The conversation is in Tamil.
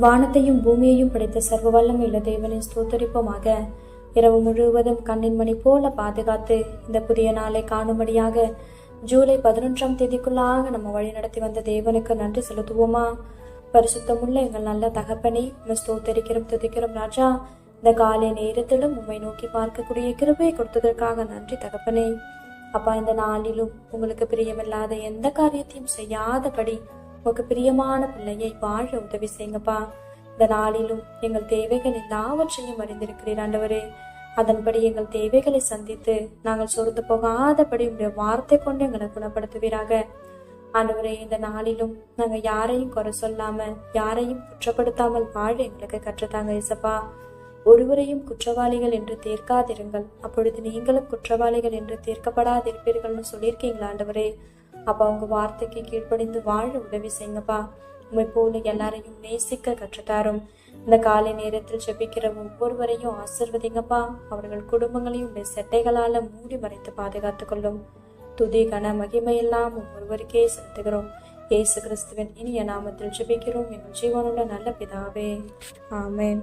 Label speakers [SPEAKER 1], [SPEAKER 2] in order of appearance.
[SPEAKER 1] வானத்தையும் பூமியையும் படைத்த சர்வ வல்லமையுள்ள தேவனை ஸ்தோத்தரிப்போமாக. இரவு முழுவதும் கண்ணின் மணி போல பாதுகாத்து இந்த புதிய நாளை காணும்படியாக ஜூலை 11ஆம் தேதிக்குள்ளாக நம்ம வழி நடத்தி வந்த தேவனுக்கு நன்றி செலுத்துவோமா? பரிசுத்தமுள்ள எங்கள் நல்ல தகப்பனே, ஸ்தோத்தரிக்கிறோம், துதிக்கிறோம் ராஜா. இந்த காலை நேரத்திலும் உம்மை நோக்கி பார்க்கக்கூடிய கிருபையை கொடுத்ததற்காக நன்றி தகப்பனே. அப்பா, இந்த நாளிலும் உங்களுக்கு பிரியமில்லாத எந்த காரியத்தையும் செய்யாதபடி உங்களுக்கு பிரியமான பிள்ளையை வாழ உதவி செய்யுங்கப்பா. இந்த நாளிலும் எங்கள் தேவைகள் எல்லாவற்றையும் அறிந்திருக்கிறீர் ஆண்டவரே. அதன்படி எங்கள் தேவைகளை சந்தித்து நாங்கள் சொர்ந்து போகாதபடி உடைய வார்த்தை கொண்டு எங்களை குணப்படுத்துவீராக ஆண்டவரே. இந்த நாளிலும் நாங்கள் யாரையும் குறை சொல்லாம, யாரையும் குற்றப்படுத்தாமல் வாழ எங்களுக்கு கற்றுத்தாங்க இயேசப்பா. ஒருவரையும் குற்றவாளிகள் என்று தீர்க்காதிருங்கள், அப்பொழுது நீங்களும் குற்றவாளிகள் என்று தீர்க்கப்படாதிருப்பீர்கள்னு சொல்லியிருக்கீங்களா ஆண்டவரே. அப்பா, உங்க வார்த்தைக்கு கீழ்ப்படிந்து வாழ உதவி செய்யுங்கப்பா. உண்மை போல எல்லாரையும் நேசிக்க கற்றுத்தாரும். இந்த காலை நேரத்தில் ஜெபிக்கிற ஒவ்வொருவரையும் ஆசிர்வதிங்கப்பா. அவர்கள் குடும்பங்களையும் உடைய செட்டைகளால மூடி மறைத்து பாதுகாத்துக் கொள்ளும். துதி கன மகிமையெல்லாம் ஒவ்வொருவருக்கே செலுத்துகிறோம். இயேசு கிறிஸ்துவின் இனிய நாமத்தில் ஜெபிக்கிறோம் எங்கள் ஜீவனுள்ள நல்ல பிதாவே, ஆமென்.